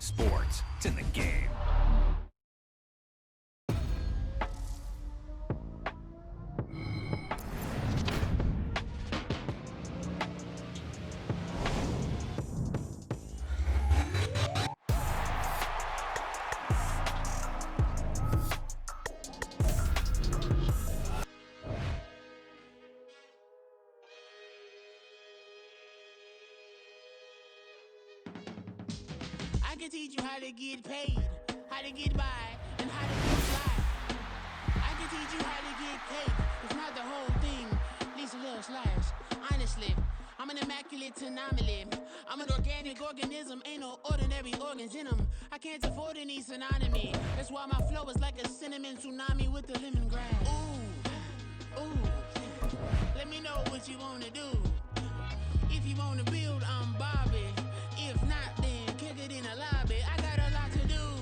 sports. It's in the game. I can teach you how to get paid, how to get by, and how to get fly. I can teach you how to get cake, if not the whole thing, at least a little slice. Honestly, I'm an immaculate anomaly. I'm an organic organism, ain't no ordinary organs in them. I can't afford any synonymy. That's why my flow is like a cinnamon tsunami with the lemongrass. Ooh, ooh, let me know what you wanna do. If you wanna build, I'm Bobby. If not, then kick it in the lobby. I got a lot to do.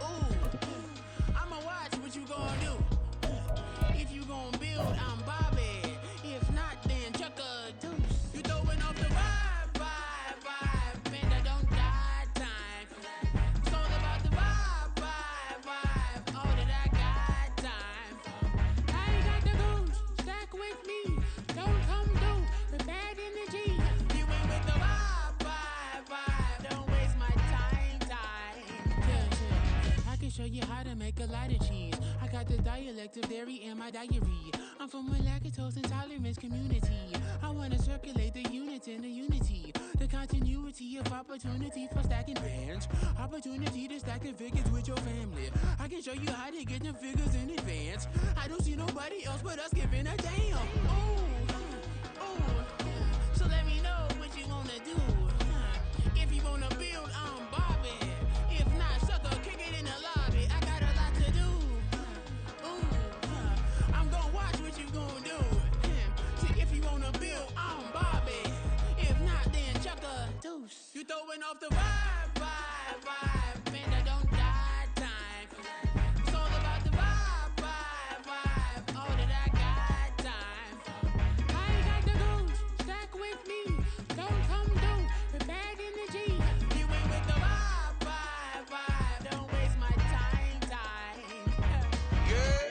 Ooh, I'ma watch what you gonna do. If you gonna build, I'm Bobby. If not, then chuck a deuce. You throwing off the vibe, man, I don't got time. It's all about the vibe, all that I got time. I ain't got the goose, stack with me. Don't come through with bad energy. You ain't with the vibe, don't waste my time. Yeah. I can show you how to make a lot of cheese. I got the dialect of dairy in my diary. I'm from a lactose intolerance community. I wanna circulate the units in the unity. The continuity of opportunity for stacking bands. Opportunity to stack the figures with your family. I can show you how to get the figures in advance. I don't see nobody else but us giving a damn. Ooh. So let me know what you wanna do. If you wanna build, I'm Bobby. If not, sucker, kick it in the lobby. I got a lot to do. Ooh, I'm gonna watch what you gonna do. See, if you wanna build, I'm Bobby. If not, then chuck a deuce. You throwing off the vibe, man, I don't got time. It's all about the vibe, all that I got time. I ain't got the goose, stack with me. Don't come through with bad energy. You ain't with the vibe, don't waste my time. Yeah,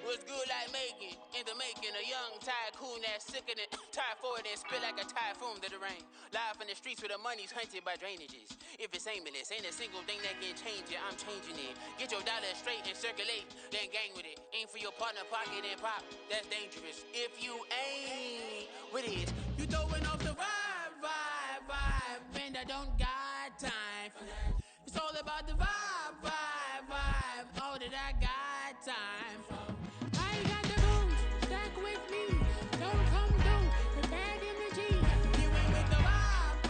what's good like making? In the making, a young tycoon that's sicker than typhoid and spit like a typhoon to the rain. Live in the streets where the money's hunted by drainages. If it's aimless, ain't a single thing that can change it, I'm changing it. Get your dollar straight and circulate, then gang with it. Aim for your partner, pocket and pop, that's dangerous. If you ain't with it, you throwing off the vibe, man, I don't got time for that. It's all about the vibe, all that I got time for. I ain't got the goose, stack with me. Don't come through with bad energy. You ain't with the vibe,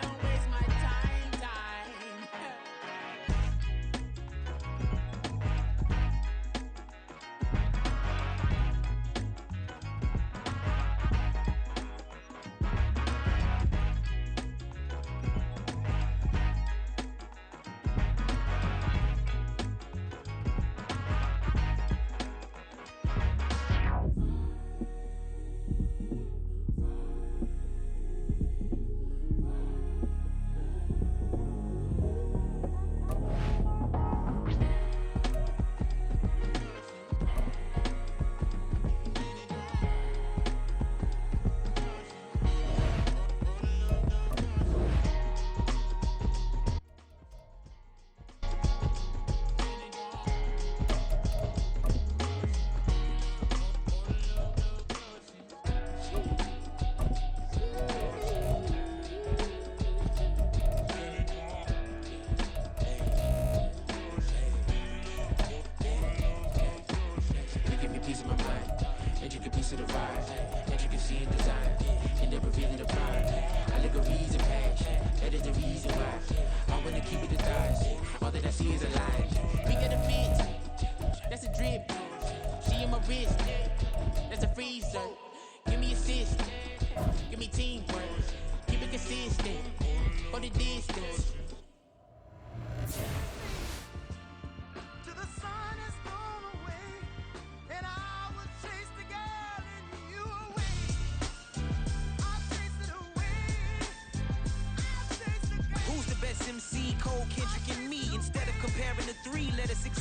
don't waste my time.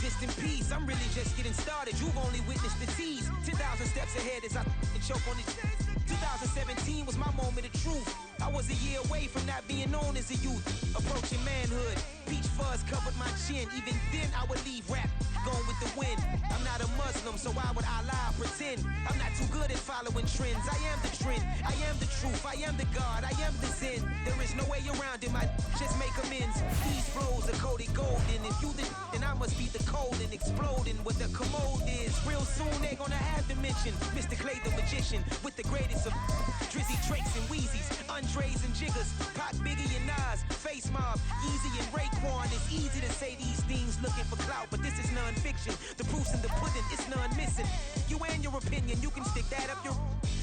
rest in peace. I'm really just getting started. You've only witnessed the tease. 10,000 steps ahead as I choke on it. 2017 was my moment of truth. I was a year away from not being known as a youth. Approaching manhood. Peach fuzz covered my chin. Even then I would leave rap going with the wind. I'm not a Muslim, so why would I lie or pretend? I'm not too good at following trends. I am the trend. I am the truth. I am the God. I am the Zen. There is no way around it. I just make amends. These flows are coated golden. If you the then I must be the cold and exploding what the commode is. Real soon they gonna have to mention Mr. Clay the magician with the greatest of Drizzy, Drakes, and Wheezies, Andres and Jiggers, Pac, Biggie, and Nas, Face Mob, Easy and Raekwon. It's easy to say these things looking for clout, but this is non-fiction. The proof's in the pudding, it's none missing. You and your opinion, you can stick that up your...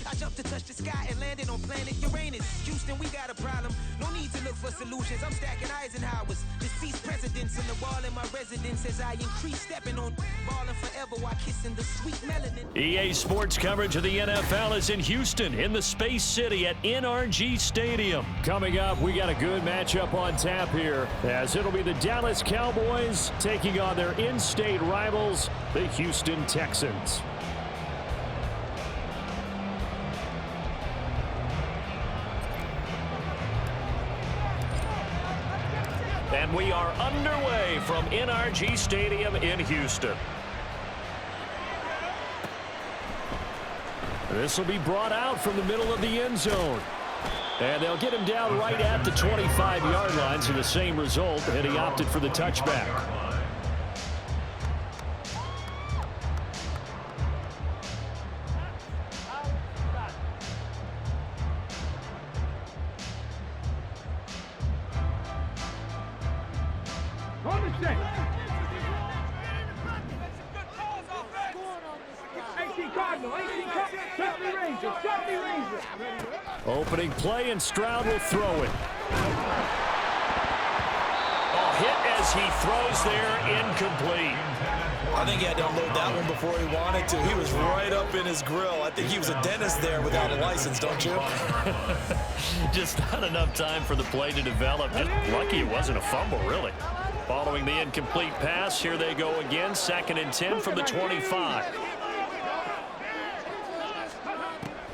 I jumped to touch the sky and landed on planet Uranus. Houston, we got a problem. No need to look for solutions. I'm stacking Eisenhowers. Deceased presidents in the wall in my residence as I increase stepping on balling forever while kissing the sweet melanin. EA Sports coverage of the NFL is in Houston in the Space City at NRG Stadium. Coming up, we got a good matchup on tap here as it'll be the Dallas Cowboys taking on their in-state rivals, the Houston Texans. And we are underway from NRG Stadium in Houston. This will be brought out from the middle of the end zone. And they'll get him down right at the 25-yard line, so the same result, and he opted for the touchback. Opening play, and Stroud will throw it. Hit as he throws there, incomplete. I think he had to unload that one before he wanted to. He was right up in his grill. I think he was a dentist there without a license, don't you? Just not enough time for the play to develop. Just lucky it wasn't a fumble, really. Following the incomplete pass, here they go again. 2nd and 10 from the 25.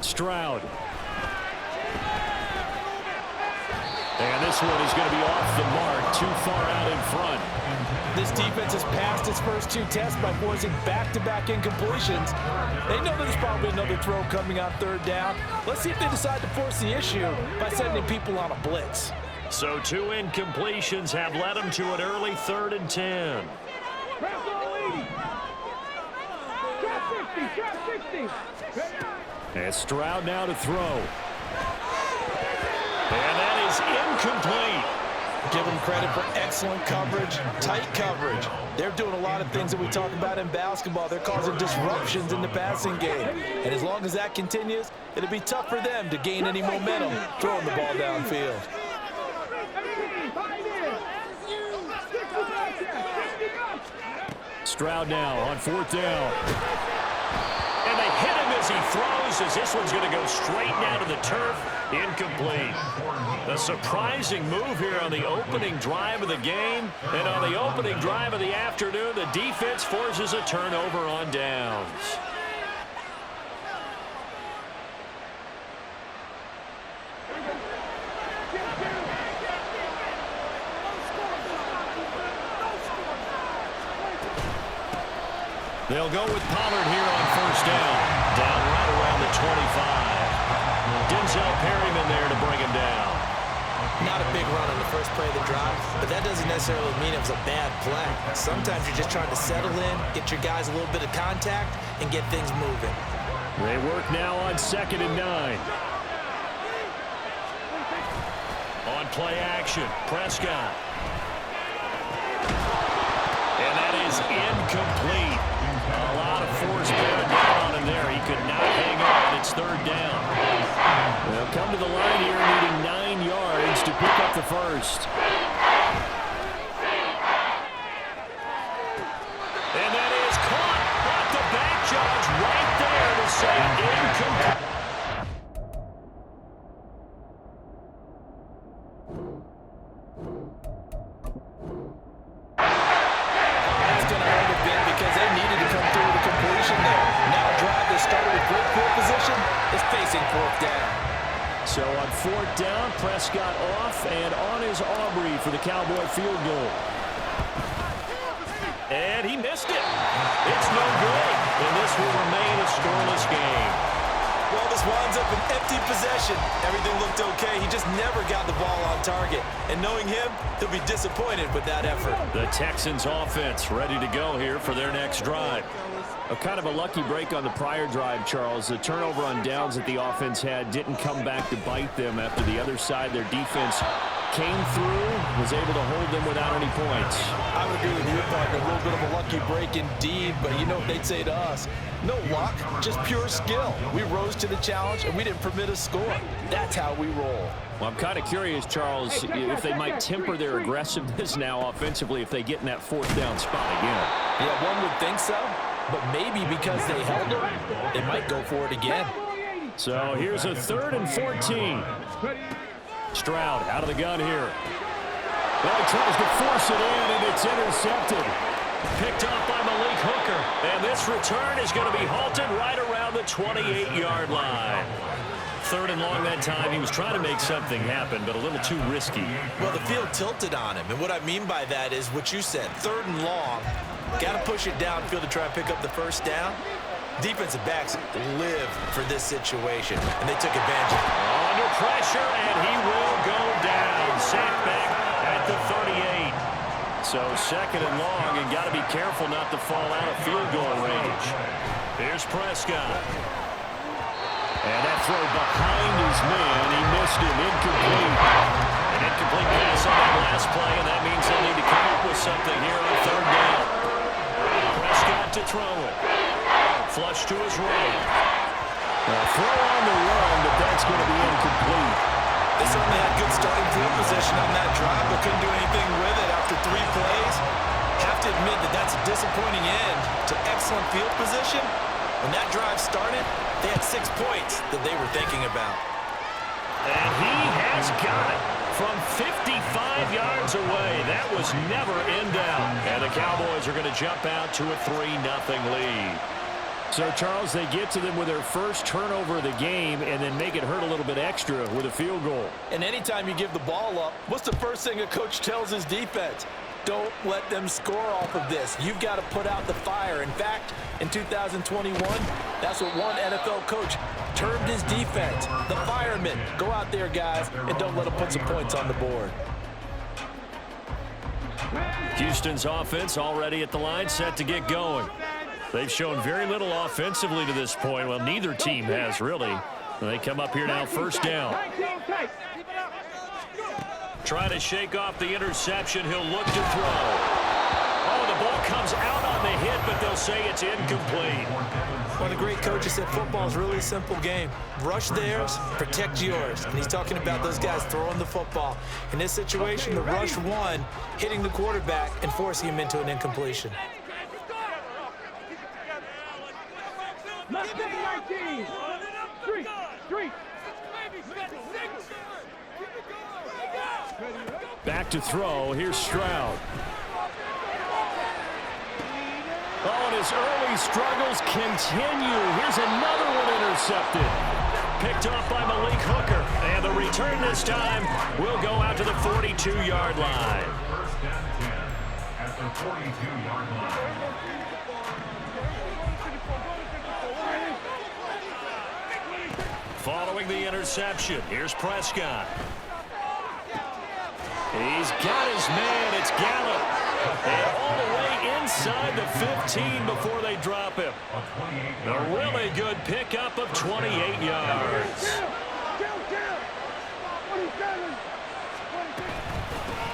Stroud. And this one is going to be off the mark, too far out in front. This defense has passed its first 2 tests by forcing back-to-back incompletions. They know there's probably another throw coming on 3rd down. Let's see if they decide to force the issue by sending people on a blitz. So 2 incompletions have led them to an early 3rd and 10. And Stroud now to throw. And that is incomplete. Give them credit for excellent coverage, tight coverage. They're doing a lot of things that we talk about in basketball. They're causing disruptions in the passing game. And as long as that continues, it'll be tough for them to gain any momentum throwing the ball downfield. Stroud now on 4th down. And they hit him as he throws, as this one's going to go straight down to the turf. Incomplete. A surprising move here on the opening drive of the game. And on the opening drive of the afternoon, the defense forces a turnover on downs. They'll go with Pollard here on 1st down. Down right around the 25. Denzel Perryman there to bring him down. Not a big run on the first play of the drive, but that doesn't necessarily mean it was a bad play. Sometimes you're just trying to settle in, get your guys a little bit of contact, and get things moving. They work now on 2nd and 9. On play action, Prescott. And that is incomplete. A lot of force bearing down on him there. He could not hang on. It's 3rd down. They'll come to the line here needing 9 yards to pick up the first. And that is caught. But the back judge right there to say incomplete. That's going to hurt a facing fourth down. So on fourth down, Prescott off and on is Aubrey for the Cowboy field goal. And he missed it. It's no good. And this will remain a scoreless game. Well, this winds up an empty possession. Everything looked okay. He just never got the ball on target. And knowing him, he'll be disappointed with that effort. The Texans offense ready to go here for their next drive. A kind of a lucky break on the prior drive, Charles. The turnover on downs that the offense had didn't come back to bite them after the other side. Their defense came through, was able to hold them without any points. I would agree with you, partner. A little bit of a lucky break indeed, but you know what they'd say to us? No luck, just pure skill. We rose to the challenge, and we didn't permit a score. That's how we roll. Well, I'm kind of curious, Charles, if they might temper their aggressiveness now offensively if they get in that fourth down spot again. Yeah, one would think so, but maybe because they held them, they might go for it again. So here's a 3rd and 14. Stroud out of the gun here. Well, he tries to force it in, and it's intercepted. Picked off by Malik Hooker. And this return is going to be halted right around the 28-yard line. 3rd and long that time. He was trying to make something happen, but a little too risky. Well, the field tilted on him, and what I mean by that is what you said. 3rd and long. Got to push it downfield to try and pick up the first down. Defensive backs live for this situation, and they took advantage of it. Under pressure, and he will go down. Sacked back at the 38. So 2nd and long, and got to be careful not to fall out of field goal range. Here's Prescott. And that throw behind his man. He missed it. Incomplete. An incomplete pass on that last play, and that means they'll need to come up with something here on 3rd down. Prescott to throw it. Flush to his right. Throw on the run, but that's going to be incomplete. They certainly had good starting field position on that drive, but couldn't do anything with it after 3 plays. Have to admit that that's a disappointing end to excellent field position. When that drive started, they had 6 points that they were thinking about. And he has got it from 55 yards away. That was never in doubt. And the Cowboys are going to jump out to a 3-0 lead. So, Charles, they get to them with their first turnover of the game and then make it hurt a little bit extra with a field goal. And anytime you give the ball up, what's the first thing a coach tells his defense? Don't let them score off of this. You've got to put out the fire. In fact, in 2021, that's what one NFL coach termed his defense, the firemen. Go out there, guys, and don't let them put some points on the board. Houston's offense already at the line, set to get going. They've shown very little offensively to this point. Well, neither team has, really. They come up here now, 1st down. Trying to shake off the interception. He'll look to throw. Oh, the ball comes out on the hit, but they'll say it's incomplete. One of the great coaches said football is really a simple game. Rush theirs, protect yours. And he's talking about those guys throwing the football. In this situation, the rush won, hitting the quarterback and forcing him into an incompletion. Back to throw. Here's Stroud. Oh, and his early struggles continue. Here's another one intercepted. Picked off by Malik Hooker. And the return this time will go out to the 42-yard line. First down and 10 at the 42-yard line. Following the interception, here's Prescott. He's got his man. It's Gallup. And all the way inside the 15 before they drop him. A really good pickup of 28 yards.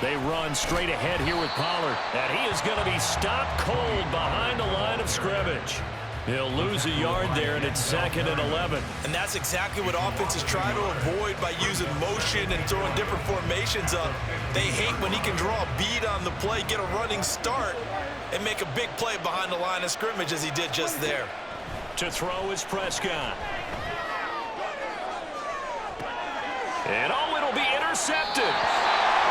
They run straight ahead here with Pollard. And he is going to be stopped cold behind the line of scrimmage. He'll lose a yard there, and it's 2nd and 11. And that's exactly what offenses try to avoid by using motion and throwing different formations up. They hate when he can draw a bead on the play, get a running start, and make a big play behind the line of scrimmage as he did just there. To throw is Prescott. And oh, it'll be intercepted.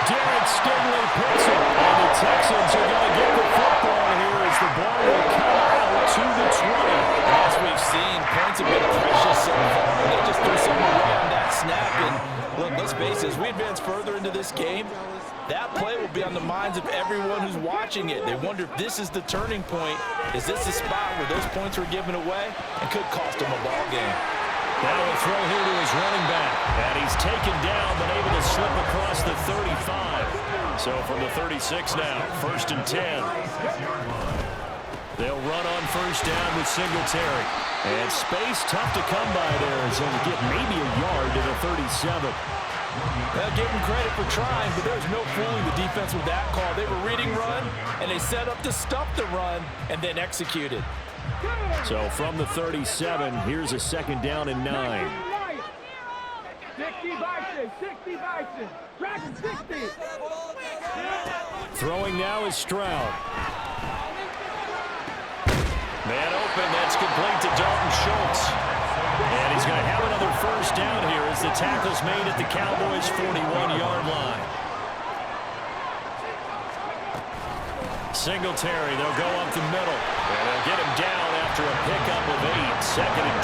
Derek Stingley picks it. And the Texans are going to get the football here as the ball will come out to the 20. As we've seen, points have been precious so far. They just And look, let's face it, as we advance further into this game, that play will be on the minds of everyone who's watching it. They wonder if this is the turning point. Is this the spot where those points were given away and could cost them a ball game? Now a throw here to his running back. And he's taken down, but able to slip across the 35. So from the 36 now, 1st and 10. They'll run on 1st down with Singletary. And space tough to come by there as they'll get maybe a yard to the 37. They'll give him credit for trying, but there's no fooling the defense with that call. They were reading run, and they set up to stop the run and then executed. So from the 37, here's a 2nd down and 9. 60 Bison, 60 Bison, track 60. Throwing now is Stroud. Man open, that's complete to Dalton Schultz. And he's going to have another 1st down here as the tackle's made at the Cowboys' 41-yard line. Singletary, they'll go up the middle. And they'll get him down after a pickup of 8, 2nd and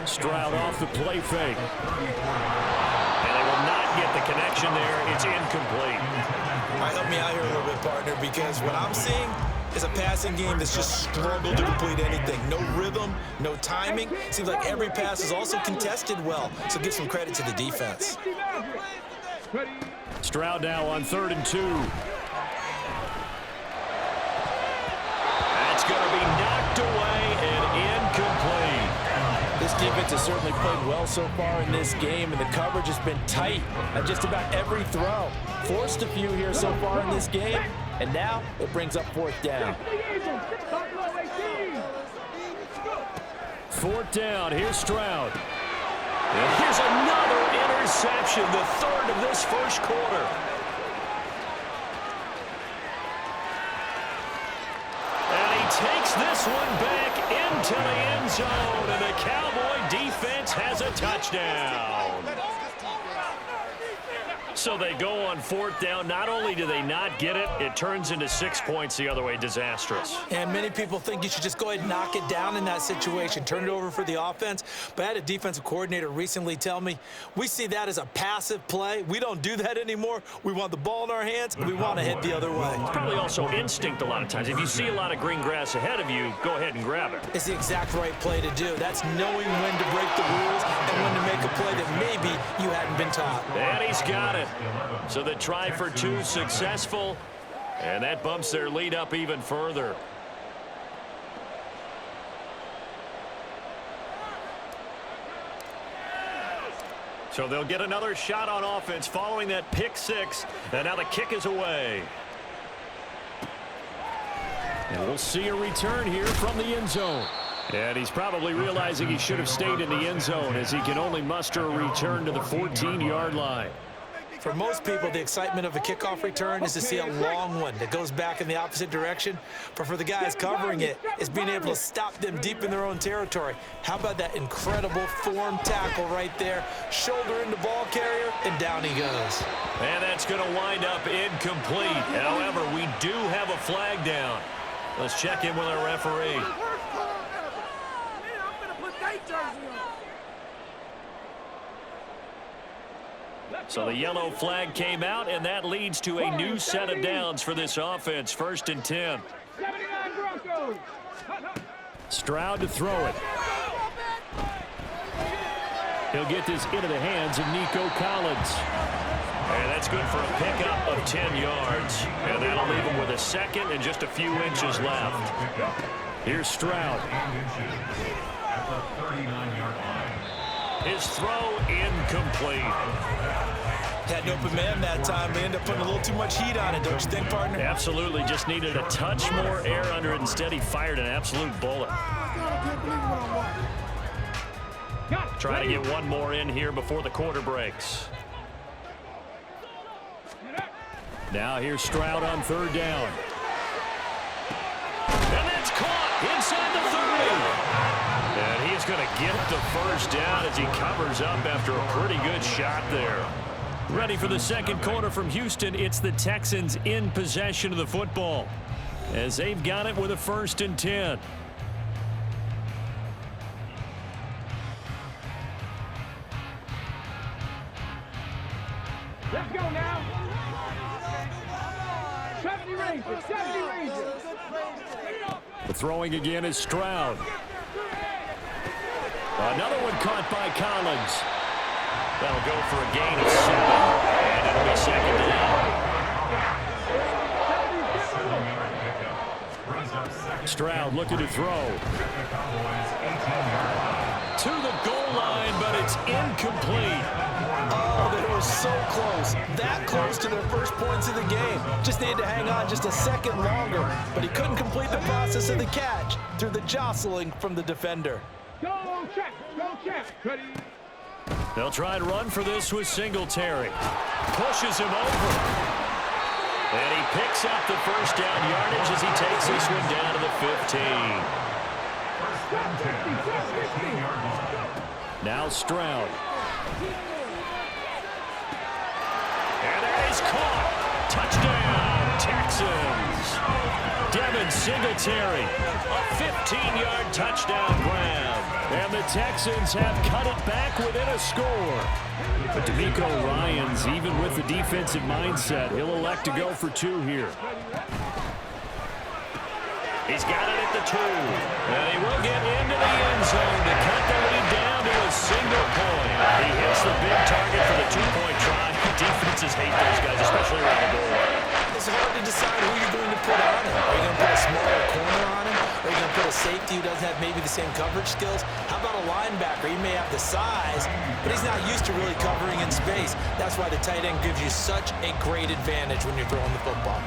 2. Stroud off the play fake. And they will not get the connection there. It's incomplete. All right, help me out here a little bit, partner, because what I'm seeing is a passing game that's just struggled to complete anything. No rhythm, no timing. Seems like every pass is also contested well, so give some credit to the defense. Stroud now on 3rd and 2. That's going to be knocked away and incomplete. This defense has certainly played well so far in this game, and the coverage has been tight at just about every throw. Forced a few here so far in this game, and now it brings up 4th down. 4th down, here's Stroud. And here's another interception, the 3rd of this 1st quarter. And he takes this one back into the end zone, and the Cowboy defense has a touchdown. So they go on 4th down. Not only do they not get it, it turns into 6 points the other way. Disastrous. And many people think you should just go ahead and knock it down in that situation, turn it over for the offense. But I had a defensive coordinator recently tell me, we see that as a passive play. We don't do that anymore. We want the ball in our hands, and we want to head the other way. It's probably also instinct a lot of times. If you see a lot of green grass ahead of you, go ahead and grab it. It's the exact right play to do. That's knowing when to break the rules and when to make a play that maybe you hadn't been taught. And he's got it. So the try for 2 successful, and that bumps their lead up even further. So they'll get another shot on offense following that pick 6, and now the kick is away. And we'll see a return here from the end zone. And he's probably realizing he should have stayed in the end zone as he can only muster a return to the 14-yard line. For most people, the excitement of a kickoff return is to see a long one that goes back in the opposite direction. But for the guys covering it, it's being able to stop them deep in their own territory. How about that incredible form tackle right there? Shoulder into ball carrier, and down he goes. And that's going to wind up incomplete. However, we do have a flag down. Let's check in with our referee. So the yellow flag came out, and that leads to a new set of downs for this offense. 1st and 10. Stroud to throw it. He'll get this into the hands of Nico Collins. And that's good for a pickup of 10 yards. And that'll leave him with a 2nd and just a few inches left. Here's Stroud. His throw incomplete. Had an open man that time. They ended up putting a little too much heat on it, don't you think, partner? Absolutely. Just needed a touch more air under it. Instead, he fired an absolute bullet. Trying to get one more in here before the quarter breaks. Now here's Stroud on 3rd down. And that's caught inside the 30. And he's going to get the 1st down as he covers up after a pretty good shot there. Ready for the 2nd quarter from Houston. It's the Texans in possession of the football as they've got it with a 1st and 10. Throwing again is Stroud. Another one caught by Collins. That'll go for a gain of 7, and it'll be second down. Stroud looking to throw. To the goal line, but it's incomplete. Oh, they were so close. That close to their first points of the game. Just needed to hang on just a second longer, but he couldn't complete the process of the catch through the jostling from the defender. Go check, ready. They'll try and run for this with Singletary. Pushes him over. And he picks up the first down yardage as he takes this one down to the 15. Now Stroud. And that is caught. Touchdown, Texans. Devin Singletary, a 15-yard touchdown grab. And the Texans have cut it back within a score. But DeMeco Ryans, even with the defensive mindset, he'll elect to go for 2 here. He's got it at the 2. And he will get into the end zone to cut the lead down to a single point. He hits the big target for the 2-point try. Defenses hate those guys, especially around the goal line. It's hard to decide who you're going to put on him. Are you going to put a smaller corner on him? Or are you going to put a safety who doesn't have maybe the same coverage skills? How about a linebacker? He may have the size, but he's not used to really covering in space. That's why the tight end gives you such a great advantage when you're throwing the football.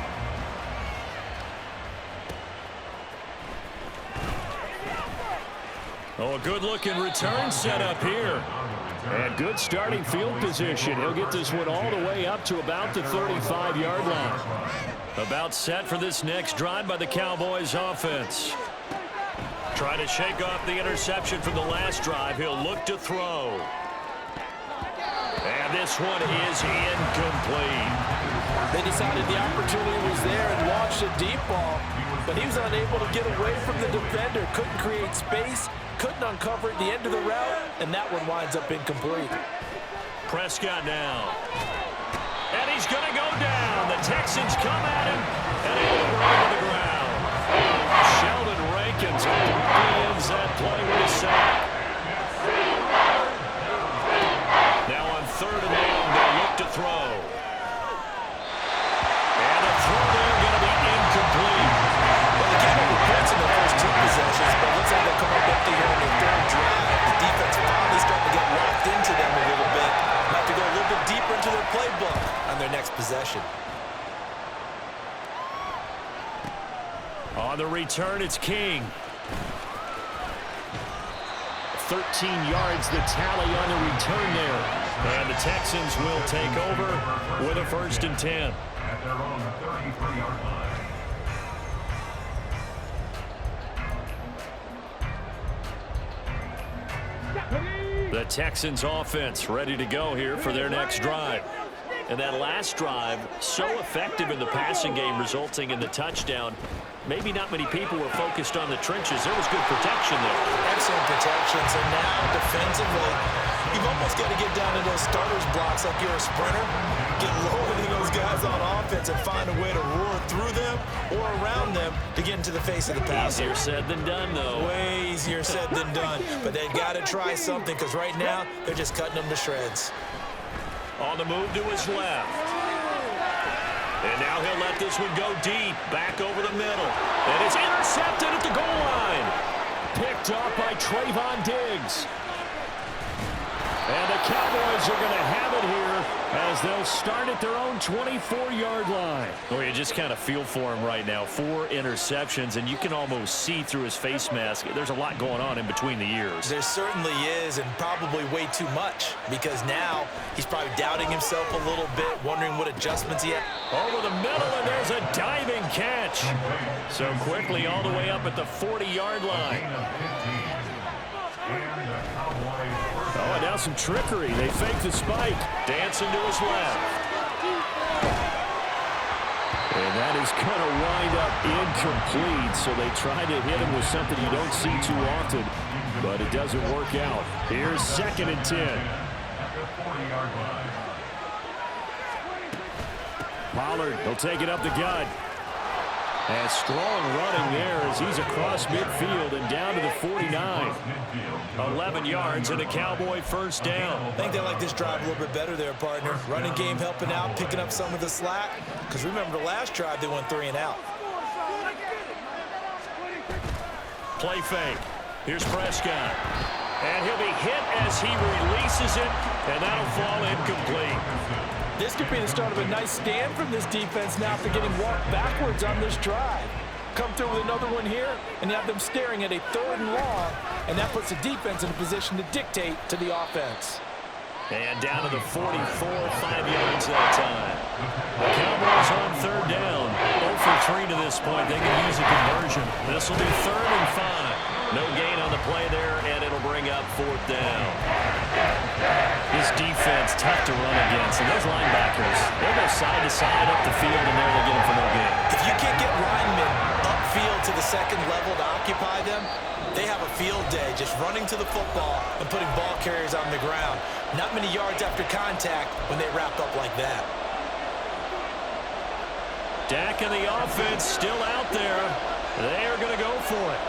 Oh, a good-looking return set up here. And good starting field position. He'll get this one all the way up to about the 35-yard line. About set for this next drive by the Cowboys offense. Trying to shake off the interception from the last drive. He'll look to throw. And this one is incomplete. They decided the opportunity was there and launched a deep ball, but he was unable to get away from the defender. Couldn't create space, couldn't uncover at the end of the route, and that one winds up incomplete. Prescott now. And he's going to go down. The Texans come at him, and he'll run to the ground. Sheldon Rankins ends that play with a sack. Now on 3rd and long, they'll look to throw. And a throw there going to be incomplete. Well, they gave up the points in the first 2 possessions, but it looks like they'll come up empty here on the 3rd drive. The defense finally starting to get locked into them a little bit. Might have to go a little bit deeper into their playbook on their next possession. On the return, it's King. 13 yards the tally on the return there. And the Texans will take over with a 1st and 10. At their own 33-yard line. The Texans offense ready to go here for their next drive. And that last drive, so effective in the passing game, resulting in the touchdown. Maybe not many people were focused on the trenches. There was good protection there. Excellent protection. So now defensively, you've almost got to get down to those starters blocks like you're a sprinter. Get lower than those guys on offense and find a way to roar through them or around them to get into the face of the passer. Easier said than done, though. Way easier said than done. But they've got to try something because right now they're just cutting them to shreds. On the move to his left. And now he'll let this one go deep, back over the middle. And it's intercepted at the goal line. Picked up by Trayvon Diggs. And the Cowboys are going to have it here as they'll start at their own 24-yard line. Oh, you just kind of feel for him right now. 4 interceptions, and you can almost see through his face mask. There's a lot going on in between the ears. There certainly is, and probably way too much, because now he's probably doubting himself a little bit, wondering what adjustments he had. Over the middle, and there's a diving catch. So quickly all the way up at the 40-yard line. Oh, and now some trickery. They fake the spike. Dancing to his left. And that is going to wind up incomplete. So they try to hit him with something you don't see too often, but it doesn't work out. Here's 2nd and 10. Pollard, he'll take it up the gut. And strong running there as he's across midfield and down to the 49. 11 yards and a Cowboy first down. I think they like this drive a little bit better there, partner. Running game helping out, picking up some of the slack. Because remember the last drive, they went 3 and out. Play fake. Here's Prescott. And he'll be hit as he releases it, and that'll fall incomplete. This could be the start of a nice stand from this defense now after getting walked backwards on this drive. Come through with another one here, and you have them staring at a 3rd and long, and that puts the defense in a position to dictate to the offense. And down to the 44, 5 yards that time. The Cowboys on 3rd down. 0 for 3 to this point. They can use a conversion. This will be 3rd and 5. No gain on the play there, and it'll bring up 4th down. This defense tough to run against, and those linebackers, they'll go side to side up the field, and there they get them for no gain. If you can't get linemen upfield to the 2nd level to occupy them, they have a field day just running to the football and putting ball carriers on the ground. Not many yards after contact when they wrap up like that. Dak and the offense still out there. They are going to go for it.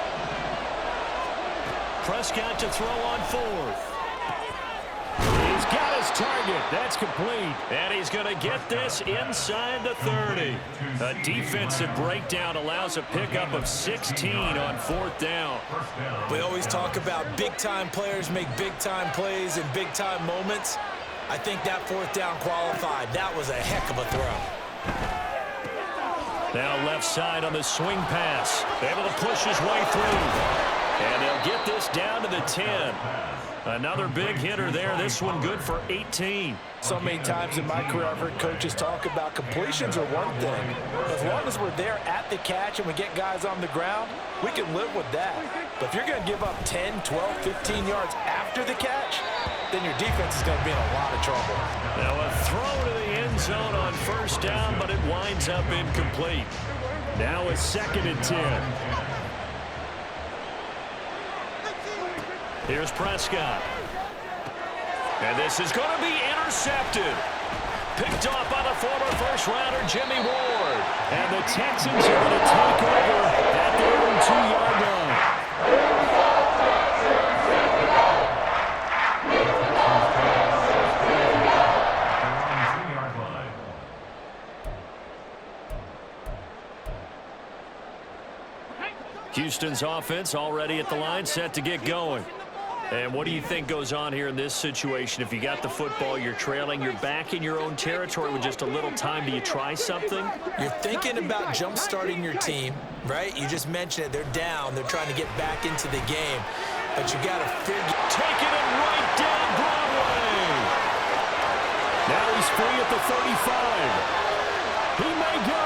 Prescott to throw on 4th. He's got his target. That's complete. And he's going to get this inside the 30. A defensive breakdown allows a pickup of 16 on 4th down. We always talk about big-time players make big-time plays in big-time moments. I think that 4th down qualified. That was a heck of a throw. Now left side on the swing pass. Able to push his way through. And they'll get this down to the 10. Another big hitter there. This one good for 18. So many times in my career I've heard coaches talk about completions are one thing. As long as we're there at the catch and we get guys on the ground, we can live with that. But if you're going to give up 10, 12, 15 yards after the catch, then your defense is going to be in a lot of trouble. Now a throw to the end zone on 1st down, but it winds up incomplete. Now a 2nd and 10. Here's Prescott. And this is going to be intercepted. Picked off by the former first-rounder Jimmy Ward. And the Texans are going to take over at their own 2-yard line. Houston's offense already at the line, set to get going. And what do you think goes on here in this situation? If you got the football, you're trailing, you're back in your own territory with just a little time. Do you try something? You're thinking about jump-starting your team, right? You just mentioned it. They're down. They're trying to get back into the game. But you got to figure. Taking it right down Broadway. Now he's free at the 35. He may go.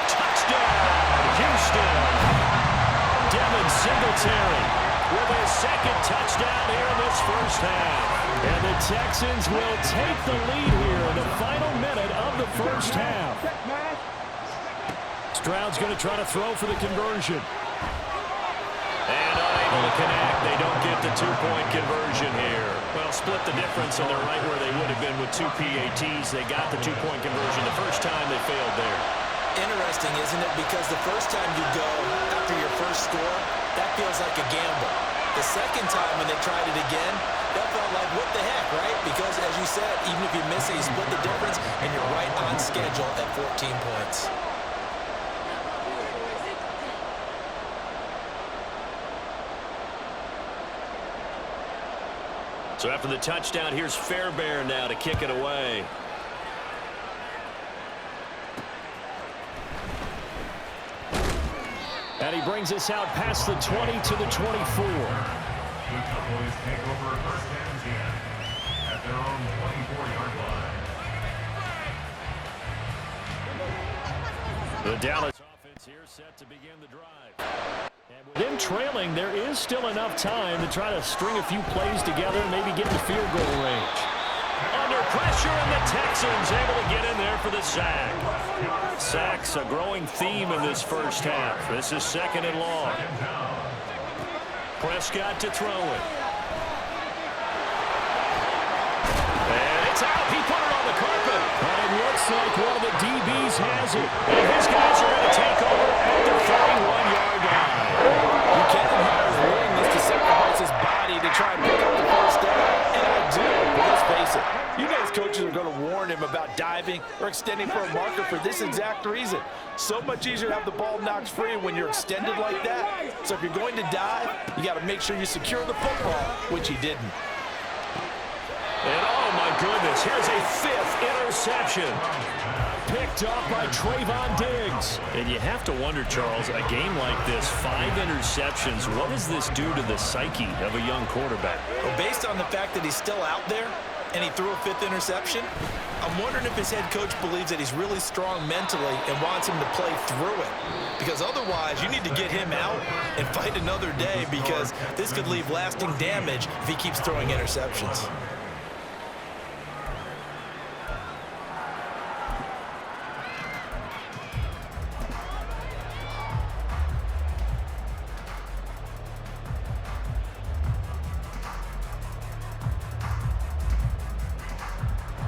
Touchdown, Houston. Singletary with his 2nd touchdown here in this first half. And the Texans will take the lead here in the final minute of the first half. Stroud's going to try to throw for the conversion. And unable to connect. They don't get the 2-point conversion here. Well, split the difference, and they're right where they would have been with 2 PATs. They got the 2-point conversion the first time. They failed there. Interesting, isn't it? Because the first time you go after your first score, that feels like a gamble. The second time when they tried it again, that felt like, what the heck, right? Because, as you said, even if you miss it, you split the difference, and you're right on schedule at 14 points. So after the touchdown, here's Fairbairn now to kick it away. And he brings us out past the 20 to the 24. The Cowboys take over 1st and 10 at their own 24-yard line. The Dallas offense here set to begin the drive. And with them trailing, there is still enough time to try to string a few plays together and maybe get in the field goal range. Under pressure, and the Texans able to get in there for the sack. Sacks, a growing theme in this first half. This is 2nd and long. Prescott to throw it. And it's out. He put it on the carpet. And it looks Looks like one of the DBs has it. And his guys are going to take over at the 31-yard line. Buchanan has willingness to sacrifice his body to try and pick up the first down. And I do, but let's face it. You know his coaches are going to warn him about diving or extending for a marker for this exact reason. So much easier to have the ball knocked free when you're extended like that. So if you're going to dive, you got to make sure you secure the football, which he didn't. And oh my goodness, here's a 5th interception. Picked off by Trayvon Diggs. And you have to wonder, Charles, a game like this, 5 interceptions, what does this do to the psyche of a young quarterback? Well, based on the fact that he's still out there and he threw a 5th interception, I'm wondering if his head coach believes that he's really strong mentally and wants him to play through it. Because otherwise, you need to get him out and fight another day, because this could leave lasting damage if he keeps throwing interceptions.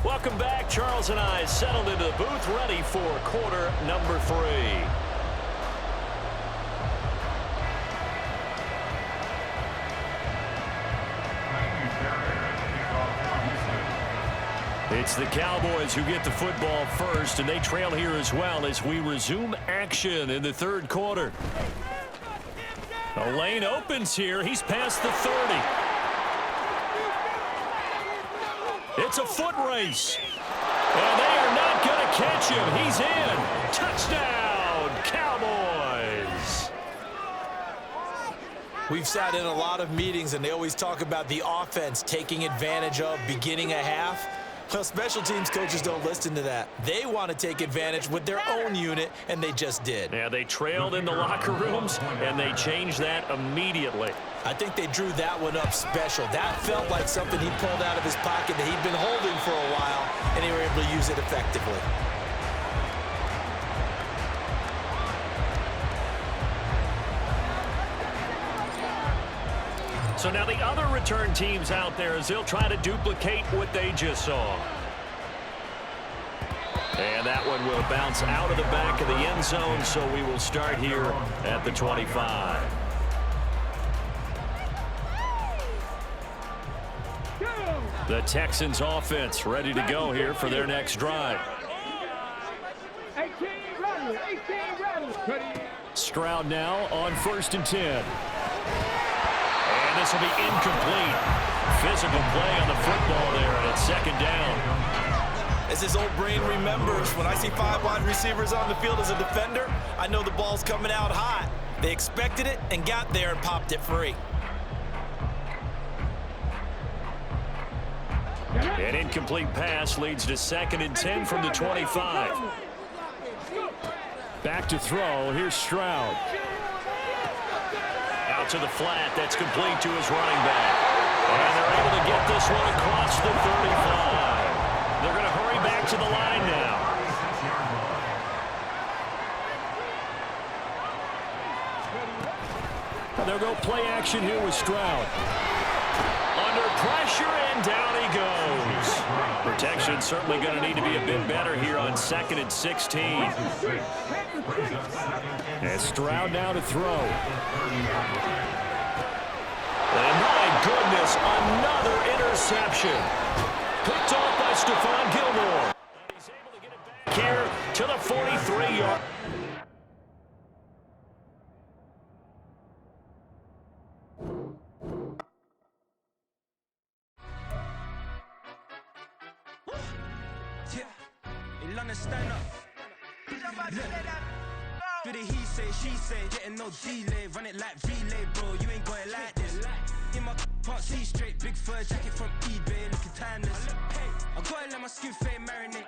Welcome back. Charles and I settled into the booth, ready for quarter number 3. It's the Cowboys who get the football first, and they trail here as well as we resume action in the 3rd quarter. A lane opens here. He's past the 30. It's a foot race. And they are not going to catch him. He's in. Touchdown, Cowboys. We've sat in a lot of meetings, and they always talk about the offense taking advantage of beginning a half. Well, special teams coaches don't listen to that. They want to take advantage with their own unit, and they just did. Yeah, they trailed in the locker rooms, and they changed that immediately. I think they drew that one up special. That felt like something he pulled out of his pocket that he'd been holding for a while, and they were able to use it effectively. So now the other return teams out there as they'll try to duplicate what they just saw. And that one will bounce out of the back of the end zone, so we will start here at the 25. The Texans offense ready to go here for their next drive. 18 ready. Stroud now on 1st and 10. And this will be incomplete. Physical play on the football there, and it's 2nd down. As his old brain remembers, when I see 5 wide receivers on the field as a defender, I know the ball's coming out hot. They expected it and got there and popped it free. An incomplete pass leads to 2nd and 10 from the 25. Back to throw. Here's Stroud. Out to the flat. That's complete to his running back. And they're able to get this one across the 35. They're going to hurry back to the line now. They'll go play action here with Stroud. Under pressure, and down he goes. Protection certainly going to need to be a bit better here on 2nd and 16. And Stroud now to throw. And my goodness, another interception. Picked off by Stephon Gilmore. He's able to get it back here to the 43-yard. Stand up. Do the he say, she say, getting no delay, run it like relay, bro. You ain't got it like this. In my can't see straight, big fur jacket from eBay, looking timeless. I gotta let my skin fade marinate.